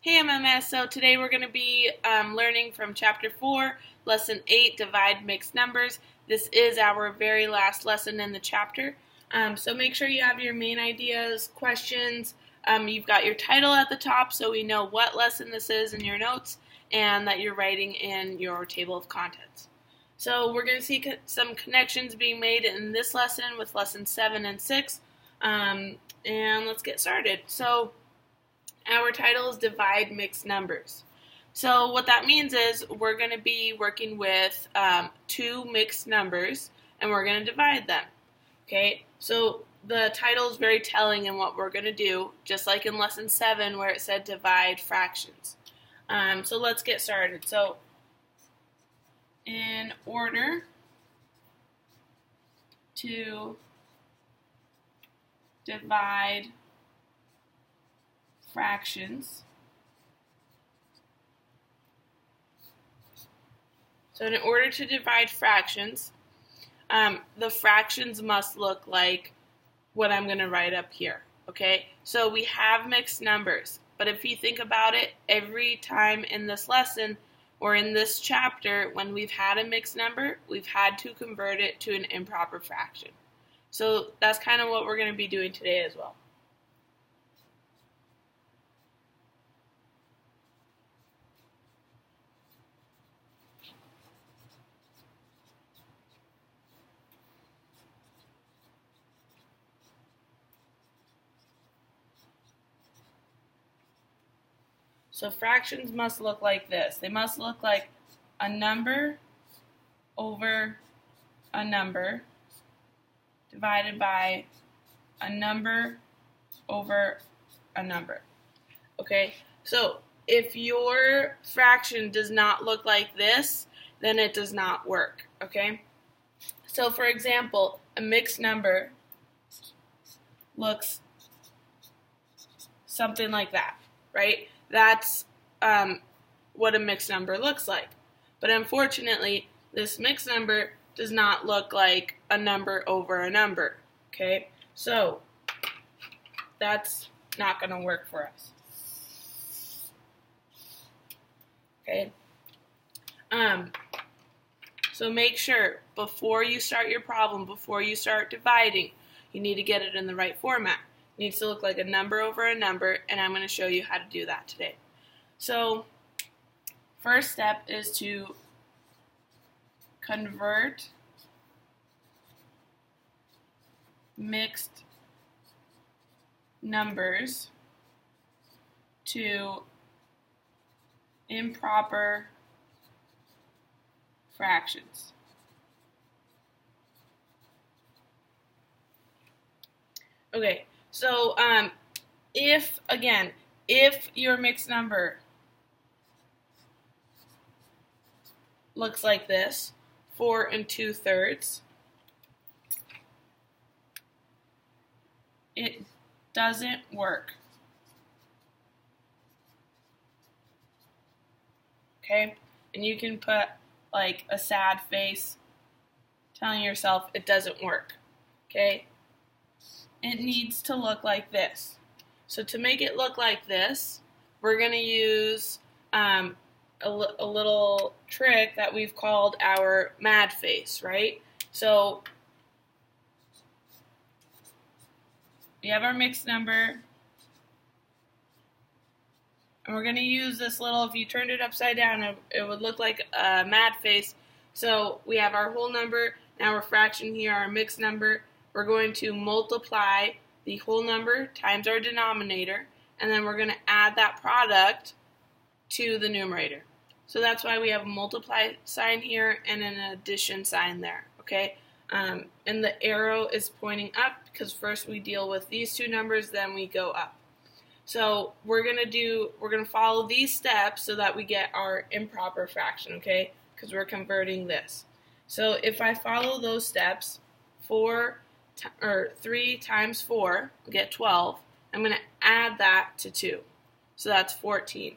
Hey MMS, so today we're going to be learning from Chapter 4, Lesson 8, Divide Mixed Numbers. This is our very last lesson in the chapter, so make sure you have your main ideas, questions. You've got your title at the top so we know what lesson this is in your notes and that you're writing in your table of contents. So we're going to see some connections being made in this lesson with Lesson 7 and 6, and let's get started. So our title is Divide Mixed Numbers. So what that means is we're going to be working with two mixed numbers and we're going to divide them. Okay, so the title is very telling in what we're going to do, just like in Lesson 7 where it said divide fractions. So let's get started. So in order to divide fractions. So in order to divide fractions, the fractions must look like what I'm going to write up here. Okay, so we have mixed numbers, but if you think about it, every time in this lesson or in this chapter, when we've had a mixed number, we've had to convert it to an improper fraction. So that's kind of what we're going to be doing today as well. So fractions must look like this. They must look like a number over a number divided by a number over a number. Okay, so if your fraction does not look like this, then it does not work. Okay, so for example, a mixed number looks something like that, right? That's what a mixed number looks like. But unfortunately, this mixed number does not look like a number over a number. Okay, so that's not going to work for us. Okay, so make sure before you start your problem, before you start dividing, you need to get it in the right format. It needs to look like a number over a number, and I'm going to show you how to do that today. So, first step is to convert mixed numbers to improper fractions. Okay, so if your mixed number looks like this, 4 2/3, it doesn't work. Okay, and you can put like a sad face telling yourself it doesn't work. Okay, it needs to look like this. So to make it look like this, we're going to use a little trick that we've called our mad face, right? So we have our mixed number, and we're going to use this little, if you turned it upside down, it would look like a mad face. So we have our whole number, now our fraction here, our mixed number. We're going to multiply the whole number times our denominator, and then we're going to add that product to the numerator. So that's why we have a multiply sign here and an addition sign there, okay? And the arrow is pointing up because first we deal with these two numbers, then we go up. So we're going to follow these steps so that we get our improper fraction, okay? Because we're converting this. So if I follow those steps, 3 times 4, we get 12. I'm going to add that to 2. So that's 14.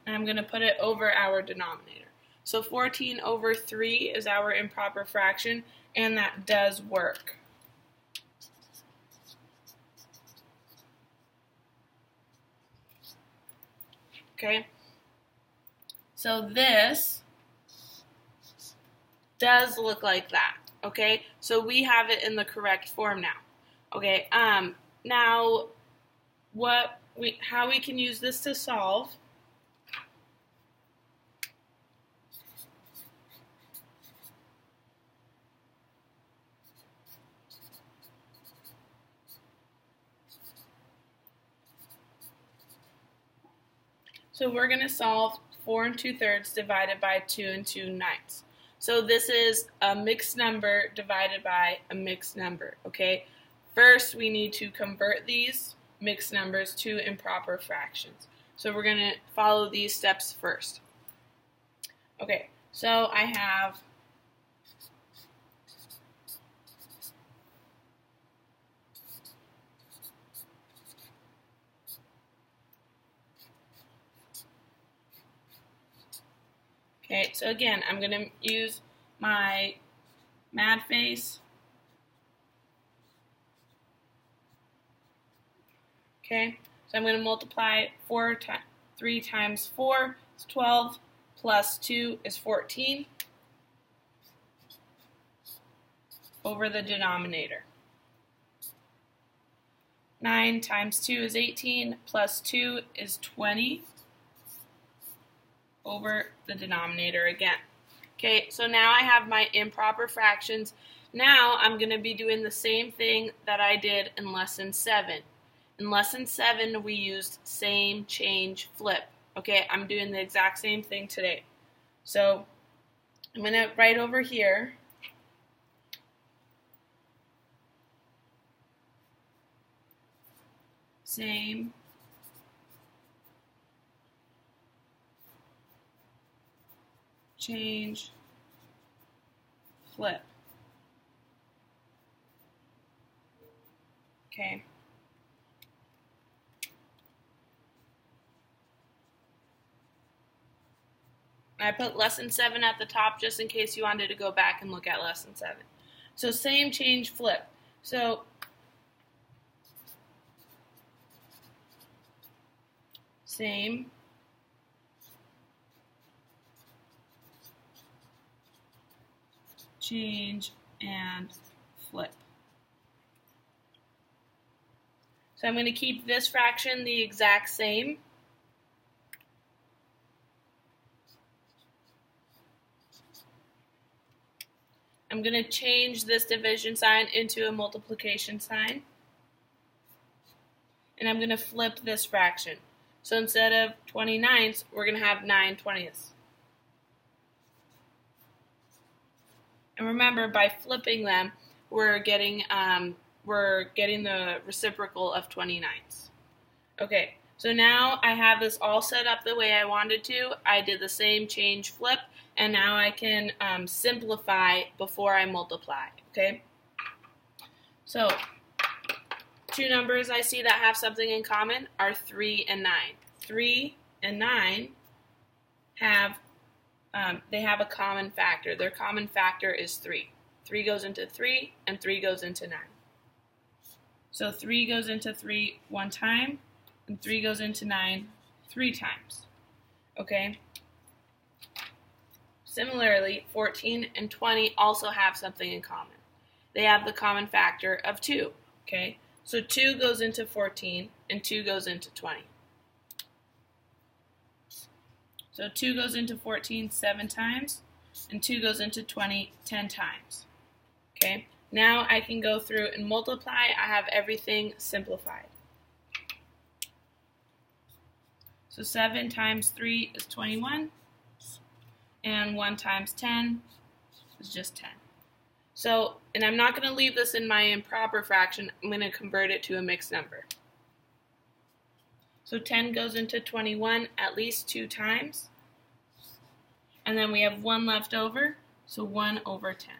And I'm going to put it over our denominator. So 14 over 3 is our improper fraction, and that does work. okay? So this does look like that, okay? So we have it in the correct form now, okay? Now, how we can use this to solve. So we're going to solve 4 2/3 divided by 2 2/9. So this is a mixed number divided by a mixed number, okay? First, we need to convert these mixed numbers to improper fractions. So we're going to follow these steps first. Okay, so I have okay, so again, I'm going to use my mad face. Okay, so I'm going to multiply 3 times 4 is 12, plus 2 is 14, over the denominator. 9 times 2 is 18, plus 2 is 20, over the denominator again. Okay, so now I have my improper fractions. Now I'm going to be doing the same thing that I did in lesson 7. In lesson 7, we used same, change, flip. Okay, I'm doing the exact same thing today. So I'm going to write over here same, change, flip. Okay. I put lesson 7 at the top just in case you wanted to go back and look at lesson 7. So same, change, flip. So same, change, and flip. So I'm going to keep this fraction the exact same. I'm going to change this division sign into a multiplication sign. And I'm going to flip this fraction. So instead of 29ths, we're going to have 9 20ths. And remember, by flipping them, we're getting the reciprocal of 29ths. Okay, so now I have this all set up the way I wanted to. I did the same change, flip, and now I can simplify before I multiply, okay? So, two numbers I see that have something in common are 3 and 9. 3 and 9 have a common factor. Their common factor is 3. 3 goes into 3, and 3 goes into 9. So 3 goes into 3 one time, and 3 goes into 9 3 times. Okay? Similarly, 14 and 20 also have something in common. They have the common factor of 2. Okay? So 2 goes into 14, and 2 goes into 20. So 2 goes into 14 7 times, and 2 goes into 20 10 times. Okay? Now I can go through and multiply. I have everything simplified. So 7 times 3 is 21, and 1 times 10 is just 10. So, and I'm not going to leave this in my improper fraction. I'm going to convert it to a mixed number. So 10 goes into 21 at least 2 times. And then we have 1 left over, so 1 over 10.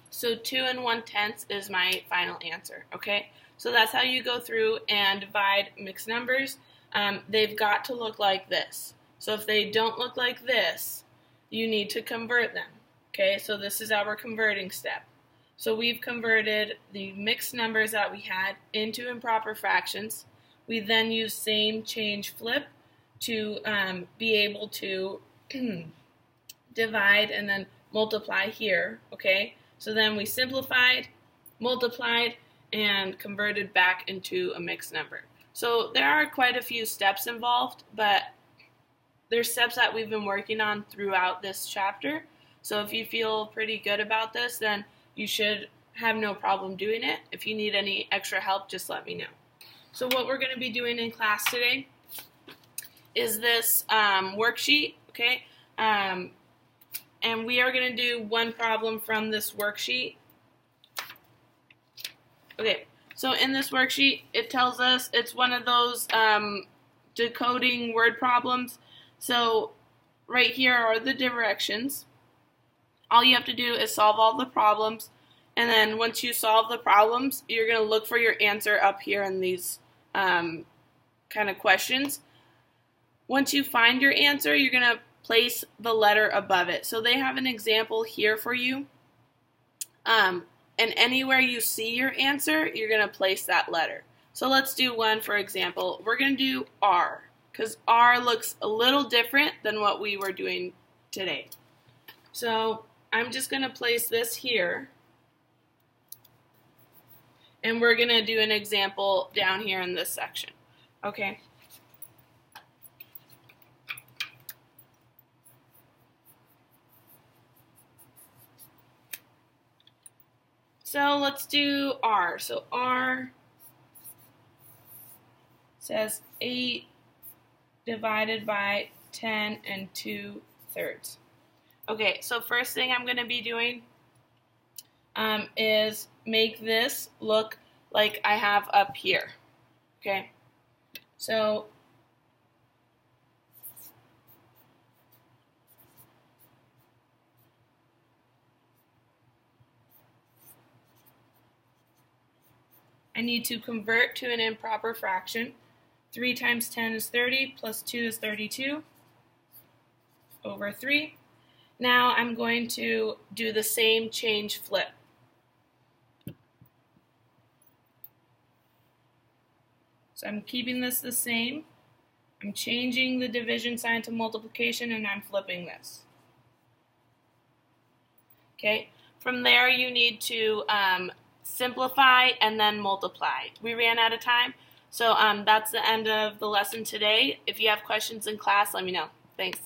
So 2 1/10 is my final answer, okay? So that's how you go through and divide mixed numbers. They've got to look like this. So if they don't look like this, you need to convert them, okay? So this is our converting step. So we've converted the mixed numbers that we had into improper fractions. We then use same, change, flip to be able to divide and then multiply here, okay? So then we simplified, multiplied, and converted back into a mixed number. So there are quite a few steps involved, but there's steps that we've been working on throughout this chapter. So if you feel pretty good about this, then you should have no problem doing it. If you need any extra help, just let me know. So what we're going to be doing in class today is this worksheet, okay? And we are going to do one problem from this worksheet. Okay, so in this worksheet, it tells us it's one of those decoding word problems. So right here are the directions. All you have to do is solve all the problems, and then once you solve the problems, you're going to look for your answer up here in these kind of questions. Once you find your answer, you're going to place the letter above it. So they have an example here for you. And anywhere you see your answer, you're going to place that letter. So let's do one, for example. We're going to do R, because R looks a little different than what we were doing today. So I'm just going to place this here, and we're going to do an example down here in this section. Okay. So let's do R. So R says 8 divided by 10 and 2/3. Okay, so first thing I'm going to be doing is make this look like I have up here. Okay, so I need to convert to an improper fraction. 3 times 10 is 30, plus 2 is 32, over 3. Now I'm going to do the same change flip. So I'm keeping this the same. I'm changing the division sign to multiplication, and I'm flipping this. Okay, from there you need to simplify and then multiply. We ran out of time, so that's the end of the lesson today. If you have questions in class, let me know. Thanks.